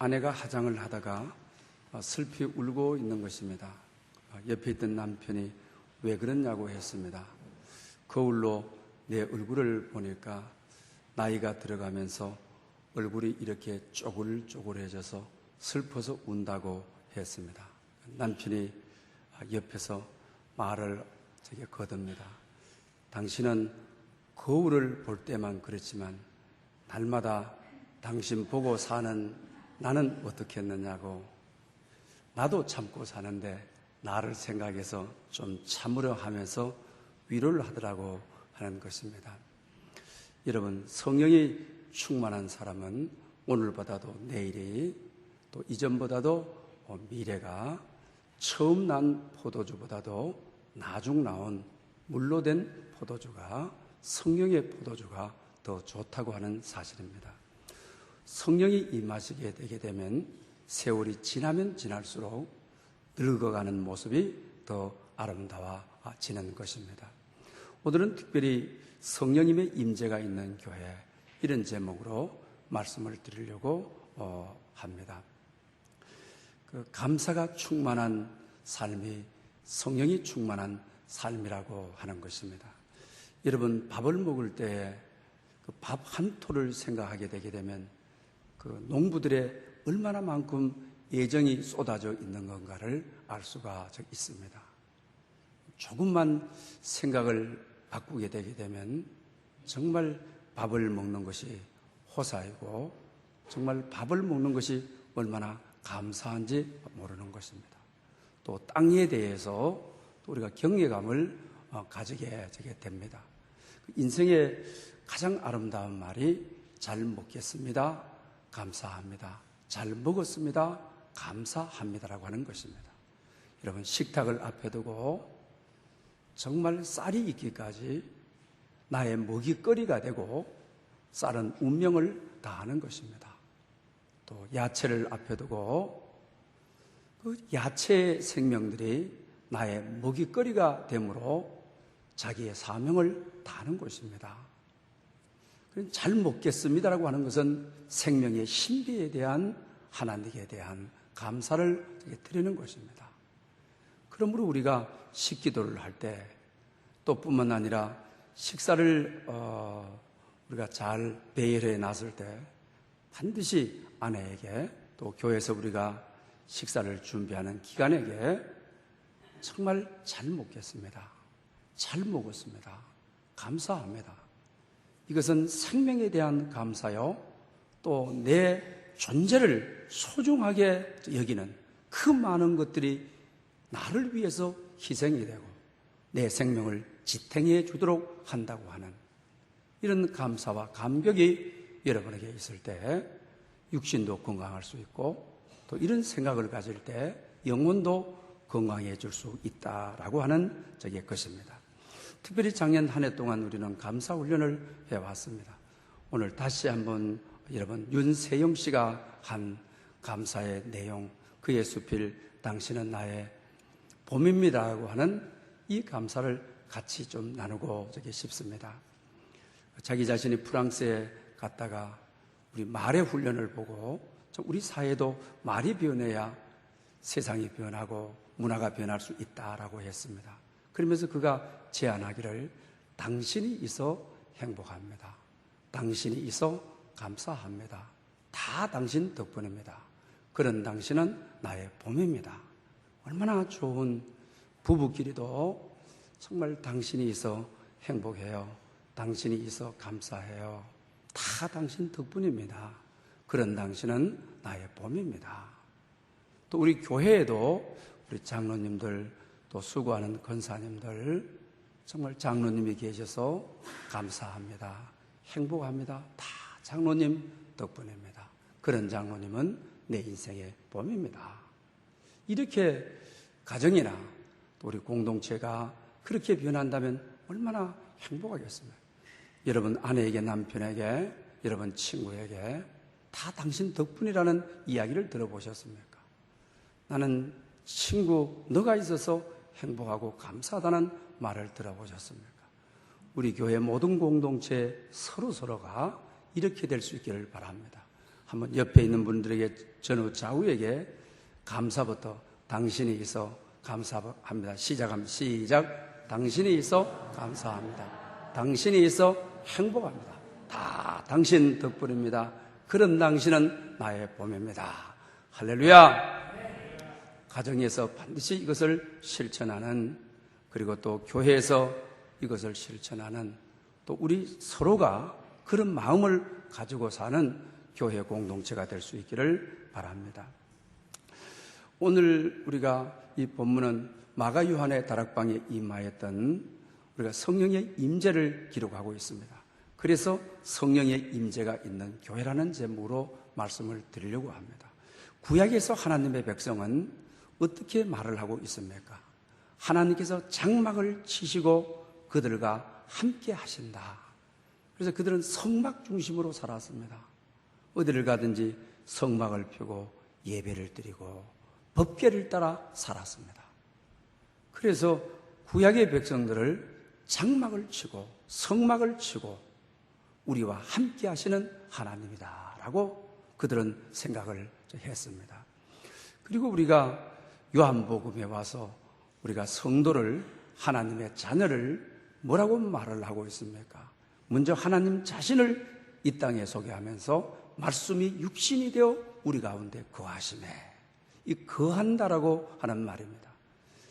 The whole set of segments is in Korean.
아내가 화장을 하다가 슬피 울고 있는 것입니다. 옆에 있던 남편이 왜 그러냐고 했습니다. 거울로 내 얼굴을 보니까 나이가 들어가면서 얼굴이 이렇게 쪼글쪼글해져서 슬퍼서 운다고 했습니다. 남편이 옆에서 말을 제게 거둡니다. 당신은 거울을 볼 때만 그렇지만 날마다 당신 보고 사는 나는 어떻게 했느냐고. 나도 참고 사는데 나를 생각해서 좀 참으려 하면서 위로를 하더라고 하는 것입니다. 여러분, 성령이 충만한 사람은 오늘보다도 내일이, 또 이전보다도 미래가 처음 난 포도주보다도 나중 나온 물로 된 포도주가, 성령의 포도주가 더 좋다고 하는 사실입니다. 성령이 임하시게 되게 되면 세월이 지나면 지날수록 늙어가는 모습이 더 아름다워지는 것입니다. 오늘은 특별히 성령님의 임재가 있는 교회, 이런 제목으로 말씀을 드리려고 합니다. 감사가 충만한 삶이 성령이 충만한 삶이라고 하는 것입니다. 여러분, 밥을 먹을 때 그 밥 한 토를 생각하게 되게 되면 그 농부들의 얼마나 만큼 애정이 쏟아져 있는 건가를 알 수가 있습니다. 조금만 생각을 바꾸게 되게 되면 정말 밥을 먹는 것이 호사이고 정말 밥을 먹는 것이 얼마나 감사한지 모르는 것입니다. 또 땅에 대해서 또 우리가 경외감을 가지게 됩니다. 인생의 가장 아름다운 말이 잘 먹겠습니다, 감사합니다. 잘 먹었습니다, 감사합니다라고 하는 것입니다. 여러분, 식탁을 앞에 두고 정말 쌀이 있기까지 나의 먹이거리가 되고 쌀은 운명을 다하는 것입니다. 또 야채를 앞에 두고 그 야채 생명들이 나의 먹이거리가 되므로 자기의 사명을 다하는 것입니다. 잘 먹겠습니다라고 하는 것은 생명의 신비에 대한, 하나님께 대한 감사를 드리는 것입니다. 그러므로 우리가 식기도를 할 때, 또 뿐만 아니라 식사를 우리가 잘 배열해 놨을 때 반드시 아내에게, 또 교회에서 우리가 식사를 준비하는 기관에게 정말 잘 먹겠습니다, 잘 먹었습니다, 감사합니다. 이것은 생명에 대한 감사요, 또 내 존재를 소중하게 여기는 그 많은 것들이 나를 위해서 희생이 되고 내 생명을 지탱해 주도록 한다고 하는 이런 감사와 감격이 여러분에게 있을 때 육신도 건강할 수 있고, 또 이런 생각을 가질 때 영혼도 건강해질 수 있다라고 하는 것입니다. 특별히 작년 한 해 동안 우리는 감사 훈련을 해왔습니다. 오늘 다시 한번 여러분, 윤세영 씨가 한 감사의 내용, 그의 수필 당신은 나의 봄입니다라고 하는 이 감사를 같이 좀 나누고 싶습니다. 자기 자신이 프랑스에 갔다가 우리 말의 훈련을 보고 우리 사회도 말이 변해야 세상이 변하고 문화가 변할 수 있다라고 했습니다. 그러면서 그가 제안하기를 당신이 있어 행복합니다, 당신이 있어 감사합니다, 다 당신 덕분입니다, 그런 당신은 나의 봄입니다. 얼마나 좋은 부부끼리도 정말 당신이 있어 행복해요, 당신이 있어 감사해요, 다 당신 덕분입니다, 그런 당신은 나의 봄입니다. 또 우리 교회에도 우리 장로님들, 또 수고하는 권사님들, 정말 장로님이 계셔서 감사합니다, 행복합니다, 다 장로님 덕분입니다, 그런 장로님은 내 인생의 봄입니다. 이렇게 가정이나 또 우리 공동체가 그렇게 변한다면 얼마나 행복하겠습니까? 여러분 아내에게, 남편에게, 여러분 친구에게 다 당신 덕분이라는 이야기를 들어보셨습니까? 나는 친구 너가 있어서 행복하고 감사하다는 말을 들어보셨습니까? 우리 교회 모든 공동체 서로서로가 이렇게 될 수 있기를 바랍니다. 한번 옆에 있는 분들에게 전후 좌우에게 감사부터 당신이 있어 감사합니다. 시작합니다. 시작. 당신이 있어 감사합니다. 당신이 있어 행복합니다. 다 당신 덕분입니다. 그런 당신은 나의 봄입니다. 할렐루야. 가정에서 반드시 이것을 실천하는, 그리고 또 교회에서 이것을 실천하는, 또 우리 서로가 그런 마음을 가지고 사는 교회 공동체가 될 수 있기를 바랍니다. 오늘 우리가 이 본문은 마가 요한의 다락방에 임하였던 우리가 성령의 임재를 기록하고 있습니다. 그래서 성령의 임재가 있는 교회라는 제목으로 말씀을 드리려고 합니다. 구약에서 하나님의 백성은 어떻게 말을 하고 있습니까? 하나님께서 장막을 치시고 그들과 함께 하신다. 그래서 그들은 성막 중심으로 살았습니다. 어디를 가든지 성막을 펴고 예배를 드리고 법궤를 따라 살았습니다. 그래서 구약의 백성들을 장막을 치고 성막을 치고 우리와 함께 하시는 하나님이다 라고 그들은 생각을 했습니다. 그리고 우리가 요한복음에 와서 우리가 성도를, 하나님의 자녀를 뭐라고 말을 하고 있습니까? 먼저 하나님 자신을 이 땅에 소개하면서 말씀이 육신이 되어 우리 가운데 거하시네. 이 거한다라고 하는 말입니다.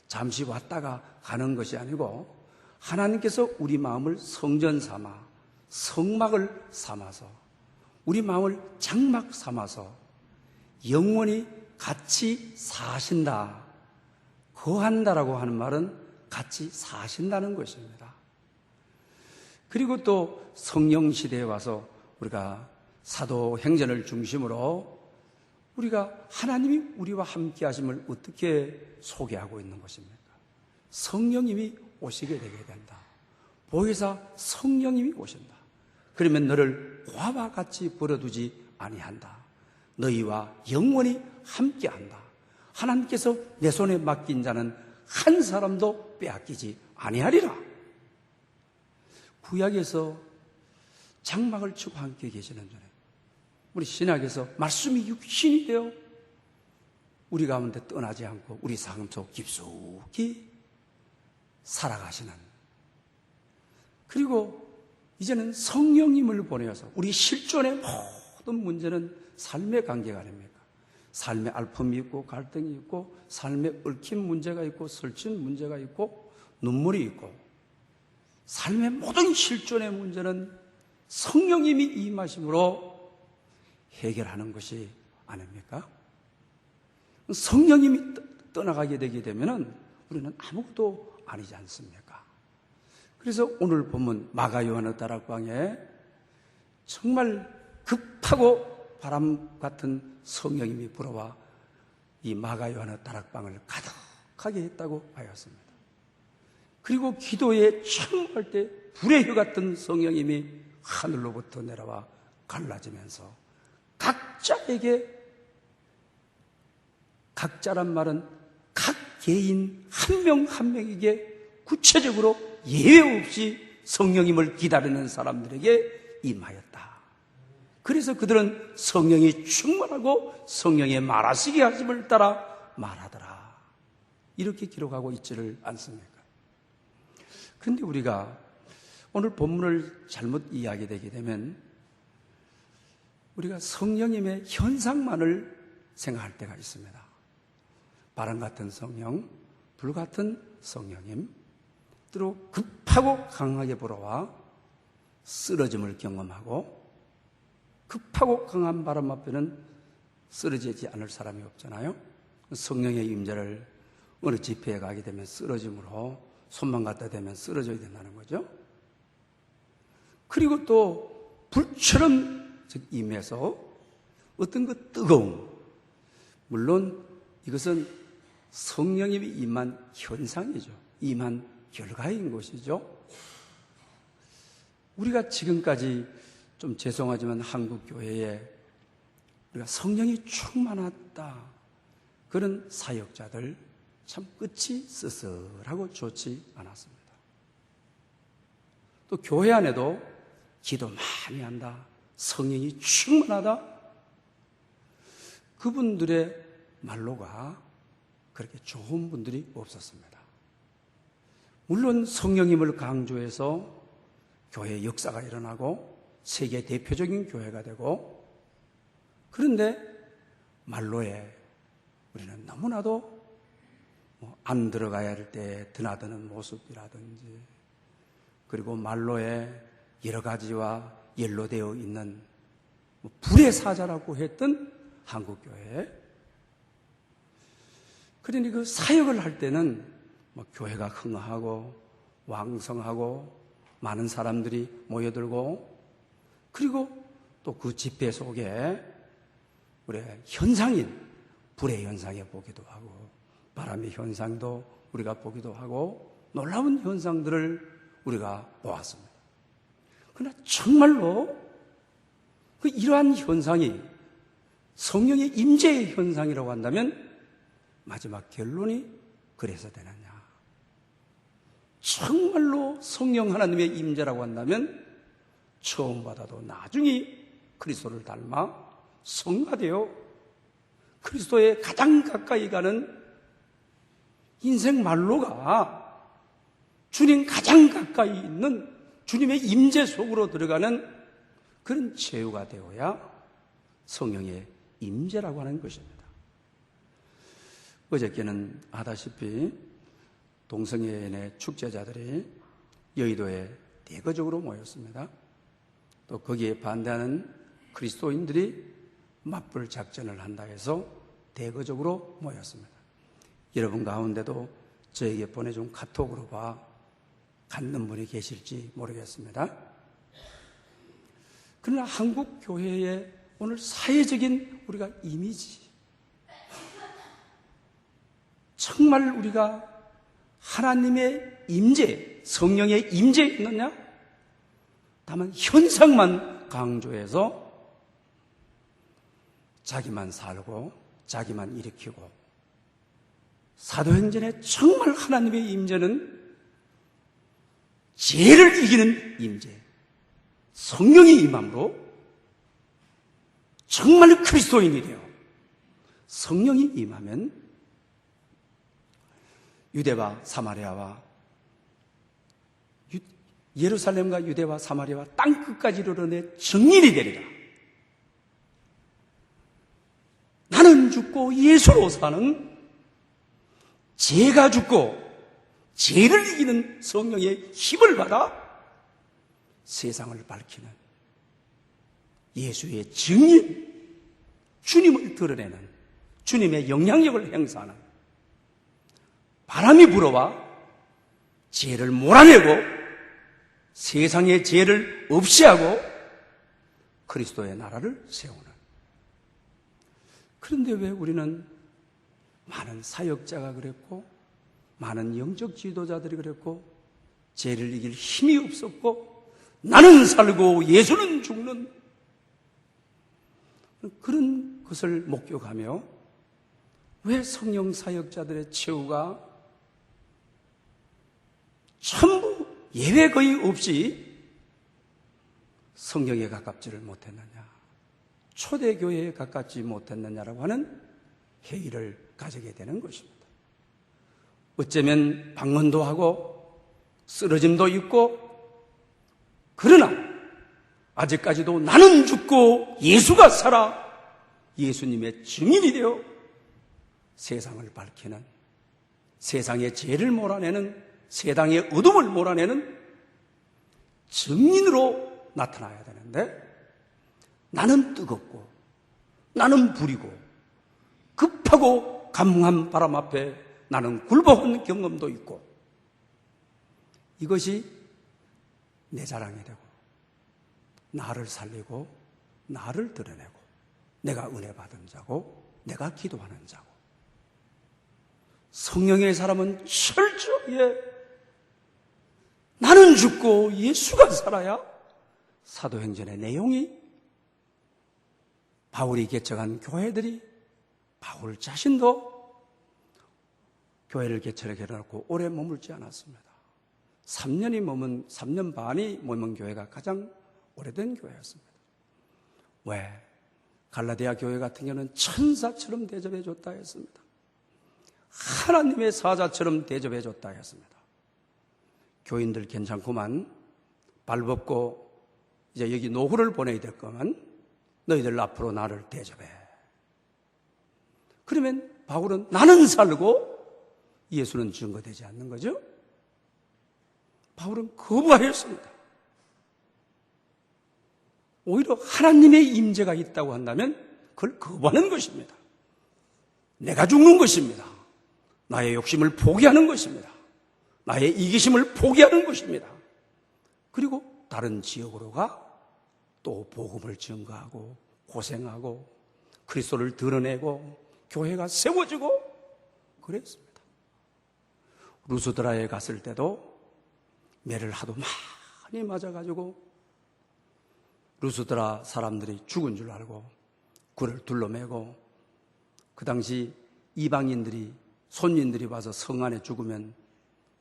잠시 왔다가 가는 것이 아니고 하나님께서 우리 마음을 성전 삼아 성막을 삼아서 우리 마음을 장막 삼아서 영원히 같이 사신다. 거한다라고 하는 말은 같이 사신다는 것입니다. 그리고 또 성령 시대에 와서 우리가 사도행전을 중심으로 우리가 하나님이 우리와 함께 하심을 어떻게 소개하고 있는 것입니까? 성령님이 오시게 되게 된다. 보혜사 성령님이 오신다. 그러면 너를 과와 같이 버려두지 아니한다. 너희와 영원히 함께한다. 하나님께서 내 손에 맡긴 자는 한 사람도 빼앗기지 아니하리라. 구약에서 장막을 치고 함께 계시는 전에 우리 신약에서 말씀이 육신이 되어 우리 가운데 떠나지 않고 우리 삶 속 깊숙이 살아가시는, 그리고 이제는 성령님을 보내어서 우리 실존의 모든 문제는 삶의 관계가 아닙니까? 삶의 아픔이 있고 갈등이 있고 삶의 얽힌 문제가 있고 설친 문제가 있고 눈물이 있고 삶의 모든 실존의 문제는 성령님이 임하심으로 해결하는 것이 아닙니까? 성령님이 떠나가게 되게 되면 우리는 아무것도 아니지 않습니까? 그래서 오늘 본문 마가 요한의 다락방에 정말 급하고 바람 같은 성령님이 불어와 이 마가 요한의 다락방을 가득하게 했다고 하였습니다. 그리고 기도에 청할 때 불의 혀 같은 성령님이 하늘로부터 내려와 갈라지면서 각자란 말은 각 개인 한 명 한 명에게 구체적으로 예외 없이 성령님을 기다리는 사람들에게 임하였다. 그래서 그들은 성령이 충만하고 성령의 말하시게 하심을 따라 말하더라. 이렇게 기록하고 있지를 않습니까? 그런데 우리가 오늘 본문을 잘못 이야기되게 되면 우리가 성령님의 현상만을 생각할 때가 있습니다. 바람 같은 성령, 불 같은 성령님, 또 급하고 강하게 불어와 쓰러짐을 경험하고 급하고 강한 바람 앞에는 쓰러지지 않을 사람이 없잖아요. 성령의 임재를 어느 집회에 가게 되면 쓰러짐으로 손만 갖다 대면 쓰러져야 된다는 거죠. 그리고 또 불처럼 임해서 어떤 그 뜨거움, 물론 이것은 성령님이 임한 현상이죠. 임한 결과인 것이죠. 우리가 지금까지 좀 죄송하지만 한국 교회에 우리가 성령이 충만하다 그런 사역자들 참 끝이 쓸쓸하고 좋지 않았습니다. 또 교회 안에도 기도 많이 한다, 성령이 충만하다 그분들의 말로가 그렇게 좋은 분들이 없었습니다. 물론 성령님을 강조해서 교회 역사가 일어나고 세계 대표적인 교회가 되고, 그런데 말로에 우리는 너무나도 안 들어가야 할 때 드나드는 모습이라든지, 그리고 말로에 여러 가지와 연로되어 있는 불의 사자라고 했던 한국교회. 그러니 그 사역을 할 때는 교회가 흥하고 왕성하고 많은 사람들이 모여들고, 그리고 또 그 집회 속에 우리가 현상인 불의 현상에 보기도 하고 바람의 현상도 우리가 보기도 하고 놀라운 현상들을 우리가 보았습니다. 그러나 정말로 이러한 현상이 성령의 임재의 현상이라고 한다면 마지막 결론이 그래서 되느냐? 정말로 성령 하나님의 임재라고 한다면 처음 받아도 나중에 그리스도를 닮아 성화되어 그리스도에 가장 가까이 가는 인생 말로가 주님 가장 가까이 있는 주님의 임재 속으로 들어가는 그런 제후가 되어야 성령의 임재라고 하는 것입니다. 어저께는 아다시피 동성애인의 축제자들이 여의도에 대거적으로 모였습니다. 또 거기에 반대하는 그리스도인들이 맞불 작전을 한다 해서 대거적으로 모였습니다. 여러분 가운데도 저에게 보내준 카톡으로 봐 갖는 분이 계실지 모르겠습니다. 그러나 한국 교회의 오늘 사회적인 우리가 이미지, 정말 우리가 하나님의 임재, 성령의 임재에 있느냐? 다만 현상만 강조해서 자기만 살고 자기만 일으키고, 사도행전에 정말 하나님의 임재는 죄를 이기는 임재, 성령이 임함으로 정말 그리스도인이 되어 성령이 임하면 유대와 사마리아와 예루살렘과 유대와 사마리아와 땅끝까지 이르러내 증인이 되리라. 나는 죽고 예수로 사는, 죄가 죽고 죄를 이기는 성령의 힘을 받아 세상을 밝히는 예수의 증인, 주님을 드러내는, 주님의 영향력을 행사하는, 바람이 불어와 죄를 몰아내고 세상의 죄를 없이하고 그리스도의 나라를 세우는. 그런데 왜 우리는 많은 사역자가 그랬고 많은 영적 지도자들이 그랬고 죄를 이길 힘이 없었고 나는 살고 예수는 죽는 그런 것을 목격하며 왜 성령 사역자들의 최후가 전부 예외 거의 없이 성령에 가깝지를 못했느냐, 초대교회에 가깝지 못했느냐라고 하는 회의를 가지게 되는 것입니다. 어쩌면 방언도 하고 쓰러짐도 있고, 그러나 아직까지도 나는 죽고 예수가 살아 예수님의 증인이 되어 세상을 밝히는, 세상의 죄를 몰아내는, 세상의 어둠을 몰아내는 증인으로 나타나야 되는데, 나는 뜨겁고 나는 불이고 급하고 감무한 바람 앞에 나는 굴복한 경험도 있고, 이것이 내 자랑이 되고 나를 살리고 나를 드러내고 내가 은혜 받은 자고 내가 기도하는 자고, 성령의 사람은 철저히 나는 죽고 예수가 살아야 사도행전의 내용이 바울이 개척한 교회들이, 바울 자신도 교회를 개척해놓고 오래 머물지 않았습니다. 3년 반이 머문 교회가 가장 오래된 교회였습니다. 왜? 갈라디아 교회 같은 경우는 천사처럼 대접해 줬다 했습니다. 하나님의 사자처럼 대접해 줬다 했습니다. 교인들 괜찮구만. 발벗고 이제 여기 노후를 보내야 될 거면 너희들 앞으로 나를 대접해. 그러면 바울은 나는 살고 예수는 증거되지 않는 거죠. 바울은 거부하였습니다. 오히려 하나님의 임재가 있다고 한다면 그걸 거부하는 것입니다. 내가 죽는 것입니다. 나의 욕심을 포기하는 것입니다. 나의 이기심을 포기하는 것입니다. 그리고 다른 지역으로 가 또 복음을 증거하고 고생하고 그리스도를 드러내고 교회가 세워지고 그랬습니다. 루스드라에 갔을 때도 매를 하도 많이 맞아가지고 루스드라 사람들이 죽은 줄 알고 그를 둘러매고 그 당시 이방인들이 손님들이 와서 성 안에 죽으면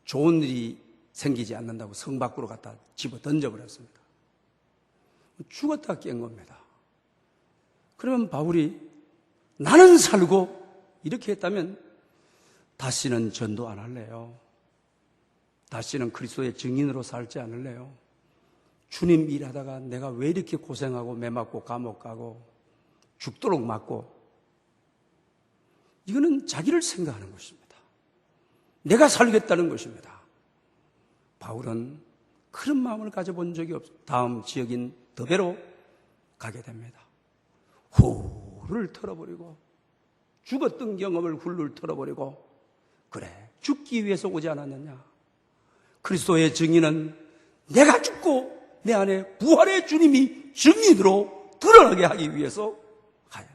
좋은 일이 생기지 않는다고 성 밖으로 갖다 집어 던져버렸습니다. 죽었다 깬 겁니다. 그러면 바울이 나는 살고 이렇게 했다면 다시는 전도 안 할래요. 다시는 그리스도의 증인으로 살지 않을래요. 주님 일하다가 내가 왜 이렇게 고생하고 매 맞고 감옥 가고 죽도록 맞고, 이거는 자기를 생각하는 것입니다. 내가 살겠다는 것입니다. 바울은 그런 마음을 가져본 적이 없어요. 다음 지역인 더베로 가게 됩니다. 훌을 털어버리고 죽었던 경험을 훌을 털어버리고, 그래 죽기 위해서 오지 않았느냐. 그리스도의 증인은 내가 죽고 내 안에 부활의 주님이 증인으로 드러나게 하기 위해서 가요.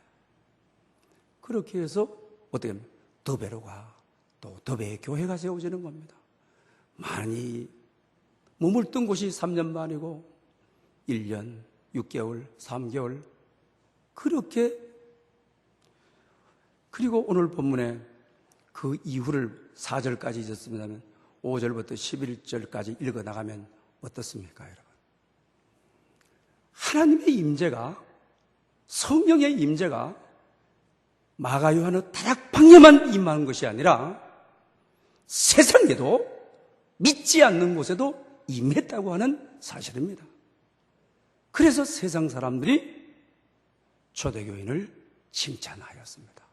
그렇게 해서 어떻게 하면 더베로가 또 더베의 교회가 세워지는 겁니다. 많이 머물던 곳이 3년 반이고 1년, 6개월, 3개월 그렇게. 그리고 오늘 본문에 그 이후를 4절까지 있었습니다면 5절부터 11절까지 읽어나가면 어떻습니까, 여러분? 하나님의 임재가, 성령의 임재가 마가 요한의 다락방에만 임하는 것이 아니라 세상에도, 믿지 않는 곳에도 임했다고 하는 사실입니다. 그래서 세상 사람들이 초대교인을 칭찬하였습니다.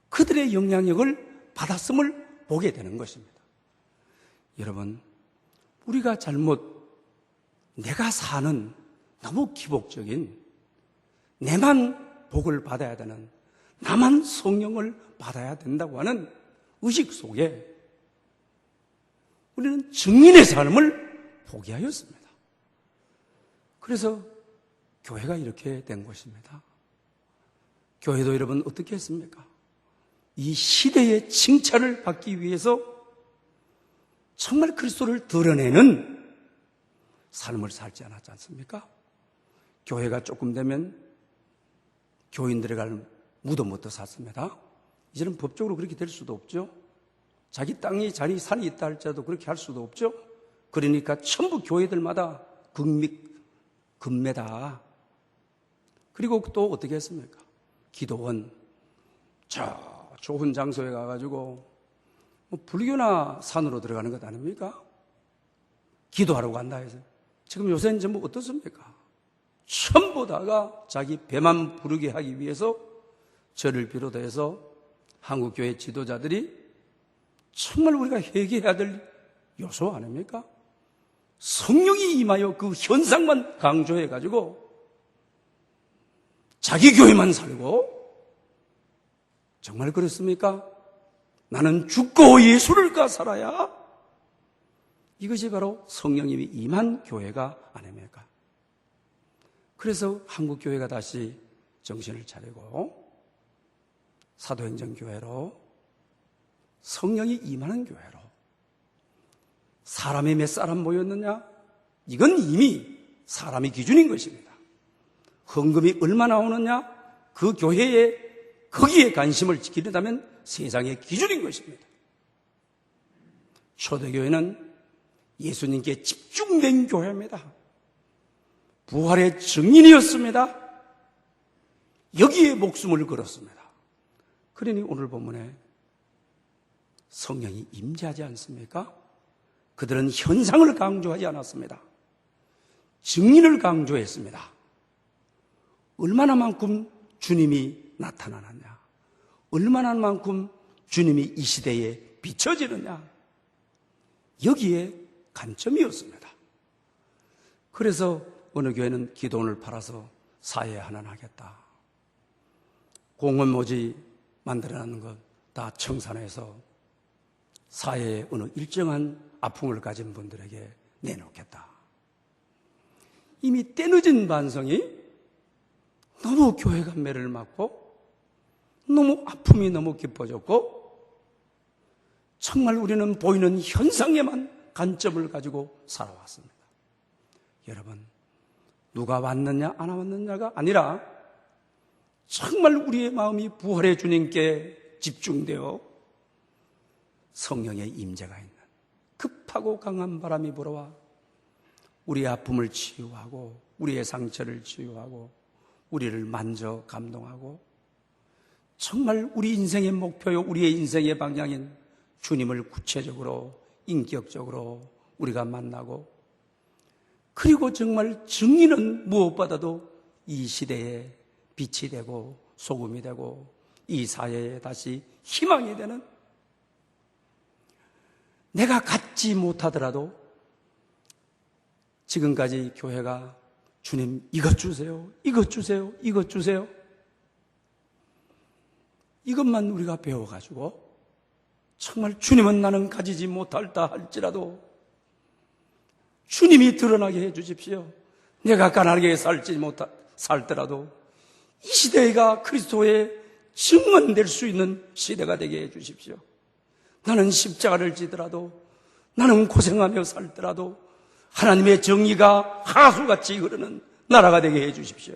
그들의 영향력을 받았음을 보게 되는 것입니다. 여러분, 우리가 잘못 내가 사는 너무 기복적인, 내만 복을 받아야 되는, 나만 성령을 받아야 된다고 하는 의식 속에 우리는 증인의 삶을 포기하였습니다. 그래서 교회가 이렇게 된 것입니다. 교회도 여러분 어떻게 했습니까? 이 시대의 칭찬을 받기 위해서 정말 그리스도를 드러내는 삶을 살지 않았지 않습니까? 교회가 조금 되면 교인들에 갈 무덤부터 샀습니다. 이제는 법적으로 그렇게 될 수도 없죠. 자기 땅이, 자기 산이 있다 할지라도 그렇게 할 수도 없죠. 그러니까 전부 교회들마다 금매다. 그리고 또 어떻게 했습니까? 기도원, 저 좋은 장소에 가가지고 불교나 산으로 들어가는 것 아닙니까? 기도하러 간다 해서. 지금 요새는 전부 어떻습니까? 전부 다가 자기 배만 부르게 하기 위해서 저를 비롯해서 한국교회 지도자들이 정말 우리가 회개해야 될 요소 아닙니까? 성령이 임하여 그 현상만 강조해가지고 자기 교회만 살고, 정말 그렇습니까? 나는 죽고 예수를 살아야, 이것이 바로 성령님이 임한 교회가 아닙니까? 그래서 한국교회가 다시 정신을 차리고 사도행전교회로, 성령이 임하는 교회로. 사람이 몇 사람 모였느냐? 이건 이미 사람의 기준인 것입니다. 헌금이 얼마 나오느냐? 그 교회에, 거기에 관심을 지키려다면 세상의 기준인 것입니다. 초대교회는 예수님께 집중된 교회입니다. 부활의 증인이었습니다. 여기에 목숨을 걸었습니다. 그러니 오늘 본문에 성령이 임재하지 않습니까? 그들은 현상을 강조하지 않았습니다. 증인을 강조했습니다. 얼마나만큼 주님이 나타나느냐, 얼마나만큼 주님이 이 시대에 비춰지느냐, 여기에 관점이었습니다. 그래서 어느 교회는 기도원을 팔아서 사회 하나하겠다, 공원모지 만들어놨는 것 다 청산해서 사회의 어느 일정한 아픔을 가진 분들에게 내놓겠다. 이미 때늦은 반성이 너무 교회가 매를 맞고 너무 아픔이 너무 깊어졌고 정말 우리는 보이는 현상에만 관점을 가지고 살아왔습니다. 여러분, 누가 왔느냐 안 왔느냐가 아니라 정말 우리의 마음이 부활의 주님께 집중되어 성령의 임재가 있는 급하고 강한 바람이 불어와 우리의 아픔을 치유하고 우리의 상처를 치유하고 우리를 만져 감동하고 정말 우리 인생의 목표요, 우리의 인생의 방향인 주님을 구체적으로 인격적으로 우리가 만나고, 그리고 정말 증인은 무엇보다도 이 시대에 빛이 되고 소금이 되고 이 사회에 다시 희망이 되는, 내가 갖지 못하더라도 지금까지 교회가 주님 이것 주세요, 이것 주세요, 이것 주세요, 이것만 우리가 배워가지고 정말 주님은 나는 가지지 못할다 할지라도 주님이 드러나게 해 주십시오. 내가 가난하게 살더라도 이 시대가 그리스도의 증언될 수 있는 시대가 되게 해 주십시오. 나는 십자가를 지더라도, 나는 고생하며 살더라도 하나님의 정의가 하수같이 흐르는 나라가 되게 해 주십시오.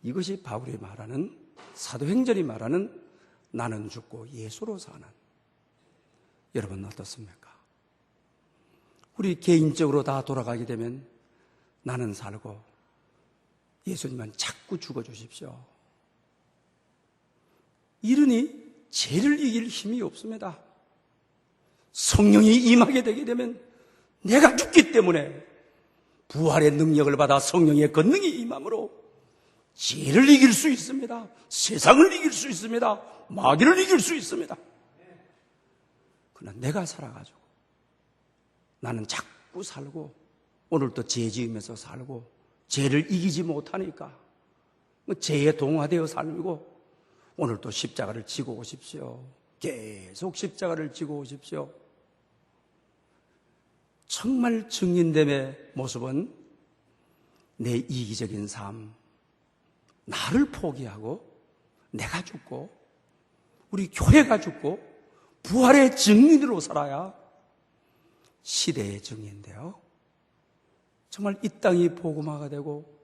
이것이 바울이 말하는, 사도행전이 말하는 나는 죽고 예수로 사는. 여러분 어떻습니까? 우리 개인적으로 다 돌아가게 되면 나는 살고 예수님만 자꾸 죽어주십시오. 이러니 죄를 이길 힘이 없습니다. 성령이 임하게 되게 되면 내가 죽기 때문에 부활의 능력을 받아 성령의 권능이 임함으로 죄를 이길 수 있습니다. 세상을 이길 수 있습니다. 마귀를 이길 수 있습니다. 그러나 내가 살아가지고 나는 자꾸 살고 오늘도 죄 지으면서 살고 죄를 이기지 못하니까 죄에 동화되어 살고 오늘도 십자가를 지고 오십시오. 계속 십자가를 지고 오십시오. 정말 증인됨의 모습은 내 이기적인 삶, 나를 포기하고 내가 죽고 우리 교회가 죽고 부활의 증인으로 살아야 시대의 증인인데요. 정말 이 땅이 복음화가 되고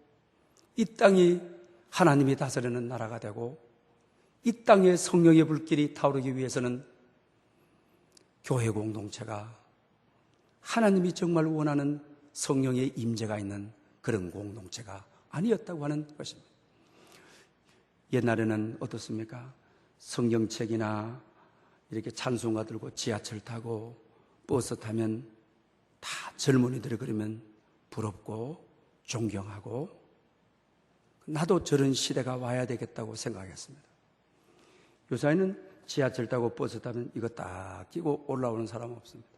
이 땅이 하나님이 다스리는 나라가 되고 이 땅에 성령의 불길이 타오르기 위해서는 교회 공동체가 하나님이 정말 원하는 성령의 임재가 있는 그런 공동체가 아니었다고 하는 것입니다. 옛날에는 어떻습니까? 성경책이나 이렇게 찬송가 들고 지하철 타고 버스 타면 다 젊은이들이 그러면 부럽고 존경하고 나도 저런 시대가 와야 되겠다고 생각했습니다. 요새는 지하철 타고 버스 타면 이거 딱 끼고 올라오는 사람 없습니다.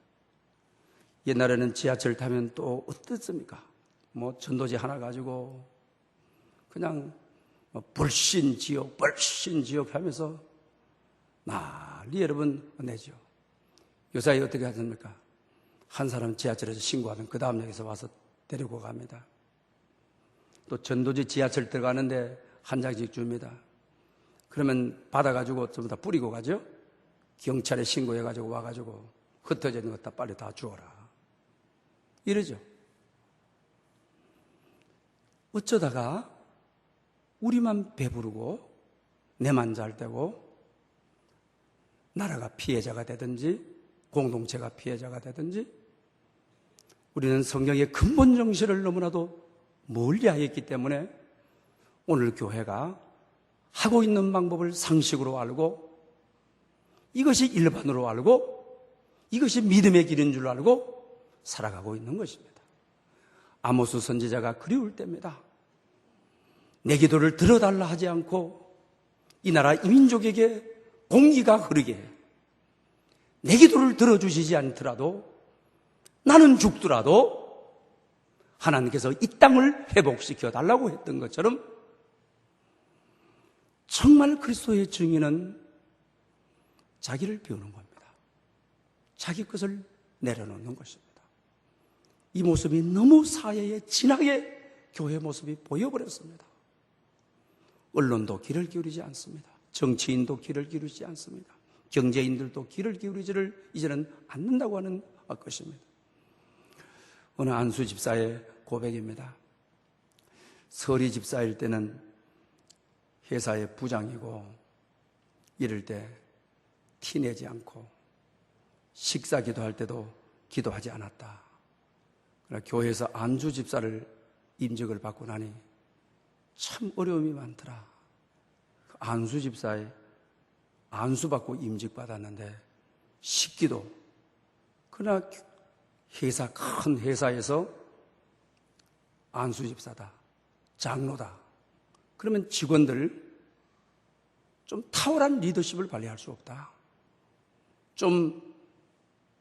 옛날에는 지하철 타면 또 어떻습니까? 뭐 전도지 하나 가지고 그냥 불신지옥 하면서 난리 여러분 내죠. 요새 어떻게 하십니까? 한 사람 지하철에서 신고하면 그 다음 역에서 와서 데리고 갑니다. 또 전도지 지하철 들어가는데 한 장씩 줍니다. 그러면 받아가지고 전부 다 뿌리고 가죠. 경찰에 신고해가지고 와가지고 흩어져 있는 것 다 빨리 다 주워라. 이러죠. 어쩌다가 우리만 배부르고 내만 잘 되고 나라가 피해자가 되든지 공동체가 피해자가 되든지 우리는 성경의 근본 정신을 너무나도 멀리하였기 때문에 오늘 교회가 하고 있는 방법을 상식으로 알고 이것이 일반으로 알고 이것이 믿음의 길인 줄 알고 살아가고 있는 것입니다. 아모스 선지자가 그리울 때입니다. 내 기도를 들어달라 하지 않고 이 나라 이민족에게 공의가 흐르게 내 기도를 들어주시지 않더라도 나는 죽더라도 하나님께서 이 땅을 회복시켜 달라고 했던 것처럼 정말 그리스도의 증인은 자기를 비우는 겁니다. 자기 것을 내려놓는 것입니다. 이 모습이 너무 사회에 진하게 교회 모습이 보여버렸습니다. 언론도 귀를 기울이지 않습니다. 정치인도 귀를 기울이지 않습니다. 경제인들도 귀를 기울이지를 이제는 않는다고 하는 것입니다. 어느 안수 집사의 고백입니다. 서리 집사일 때는 회사의 부장이고 이럴 때 티내지 않고 식사 기도할 때도 기도하지 않았다. 그러나 교회에서 안수 집사를 임직을 받고 나니 참 어려움이 많더라. 안수 집사에 안수 받고 임직 받았는데 식기도 그러나 큰 회사에서 안수 집사다, 장로다. 그러면 직원들 좀 탁월한 리더십을 발휘할 수 없다. 좀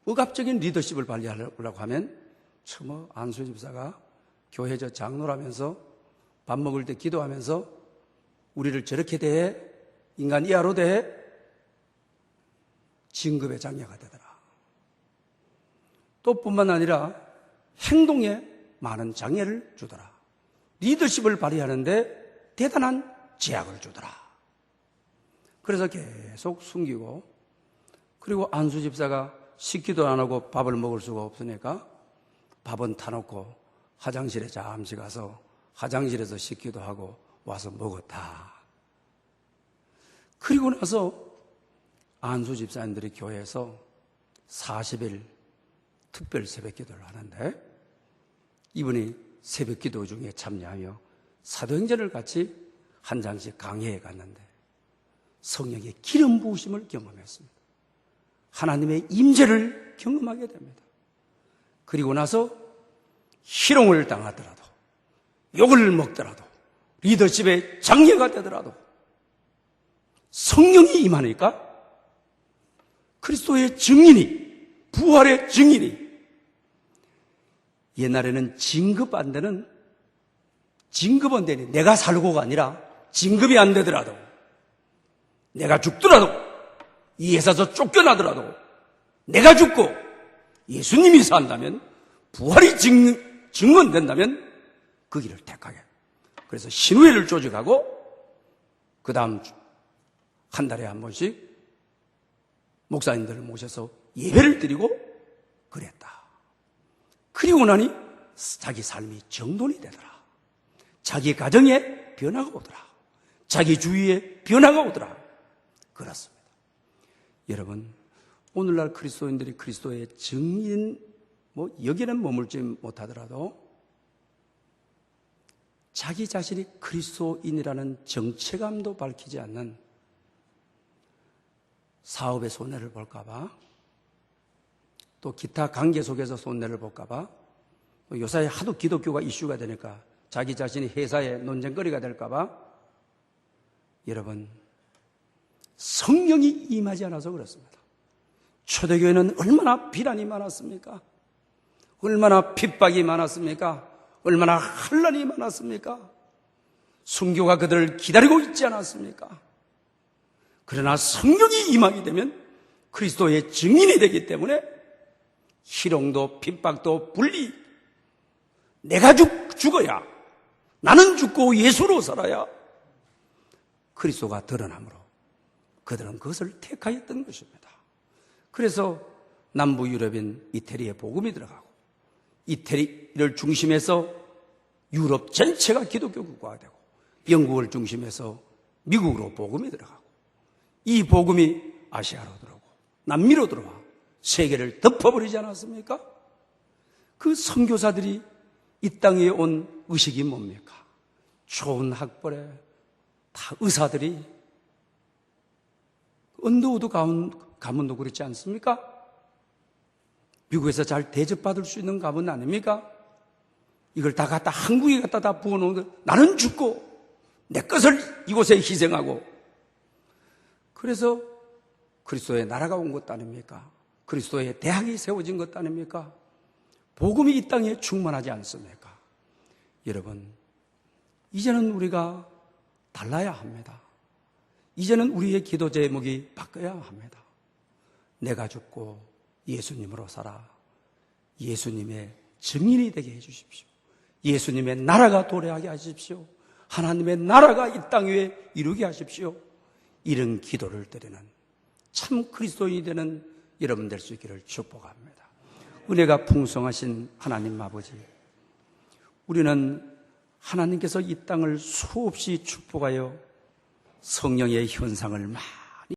억압적인 리더십을 발휘하려고 하면 참 안수 집사가 교회 저 장로라면서 밥 먹을 때 기도하면서 우리를 저렇게 대해 인간 이하로 대해 진급의 장애가 되더라. 또 뿐만 아니라 행동에 많은 장애를 주더라. 리더십을 발휘하는데 대단한 제약을 주더라. 그래서 계속 숨기고 그리고 안수 집사가 식기도 안 하고 밥을 먹을 수가 없으니까 밥은 타놓고 화장실에 잠시 가서 화장실에서 식기도 하고 와서 먹었다. 그리고 나서 안수 집사님들이 교회에서 40일 특별 새벽기도를 하는데 이분이 새벽기도 중에 참여하며 사도행전을 같이 한 장씩 강의해 갔는데 성령의 기름 부으심을 경험했습니다. 하나님의 임재를 경험하게 됩니다. 그리고 나서 희롱을 당하더라도 욕을 먹더라도 리더십의 장애가 되더라도 성령이 임하니까 그리스도의 증인이 부활의 증인이 옛날에는 진급 안 되는 진급 안 되니 내가 살고가 아니라 진급이 안 되더라도 내가 죽더라도 이 회사에서 쫓겨나더라도 내가 죽고 예수님이 산다면 부활이 증언된다면 그 길을 택하게. 그래서 신우회를 조직하고 그 다음 한 달에 한 번씩 목사님들을 모셔서 예배를 드리고 그랬다. 그리고 나니 자기 삶이 정돈이 되더라. 자기 가정에 변화가 오더라. 자기 주위에 변화가 오더라. 그렇습니다. 여러분, 오늘날 그리스도인들이 그리스도의 증인, 여기는 머물지 못하더라도 자기 자신이 그리스도인이라는 정체감도 밝히지 않는 사업의 손해를 볼까봐 또 기타 관계 속에서 손해를 볼까봐 요사이 하도 기독교가 이슈가 되니까 자기 자신이 회사의 논쟁거리가 될까봐 여러분 성령이 임하지 않아서 그렇습니다. 초대교회는 얼마나 비난이 많았습니까? 얼마나 핍박이 많았습니까? 얼마나 환난이 많았습니까? 순교가 그들을 기다리고 있지 않았습니까? 그러나 성령이 임하게 되면 그리스도의 증인이 되기 때문에 희롱도 핍박도 분리 내가 죽어야 나는 죽고 예수로 살아야 그리스도가 드러나므로 그들은 그것을 택하였던 것입니다. 그래서 남부 유럽인 이태리에 복음이 들어가고 이태리를 중심해서 유럽 전체가 기독교 국가가 되고 영국을 중심해서 미국으로 복음이 들어가고 이 복음이 아시아로 들어오고 남미로 들어와 세계를 덮어버리지 않았습니까? 그 선교사들이 이 땅에 온 의식이 뭡니까? 좋은 학벌에 다 의사들이 언더우드 가문도 그렇지 않습니까? 미국에서 잘 대접받을 수 있는 가문 아닙니까? 이걸 다 갖다 한국에 갖다 다 부어놓은 거, 나는 죽고 내 것을 이곳에 희생하고, 그래서 그리스도의 나라가 온 것 아닙니까? 그리스도의 대학이 세워진 것 아닙니까? 복음이 이 땅에 충만하지 않습니까? 여러분, 이제는 우리가 달라야 합니다. 이제는 우리의 기도 제목이 바뀌어야 합니다. 내가 죽고 예수님으로 살아. 예수님의 증인이 되게 해주십시오. 예수님의 나라가 도래하게 하십시오. 하나님의 나라가 이 땅 위에 이루게 하십시오. 이런 기도를 드리는 참 그리스도인이 되는 여러분 될 수 있기를 축복합니다. 은혜가 풍성하신 하나님 아버지, 우리는 하나님께서 이 땅을 수없이 축복하여 성령의 현상을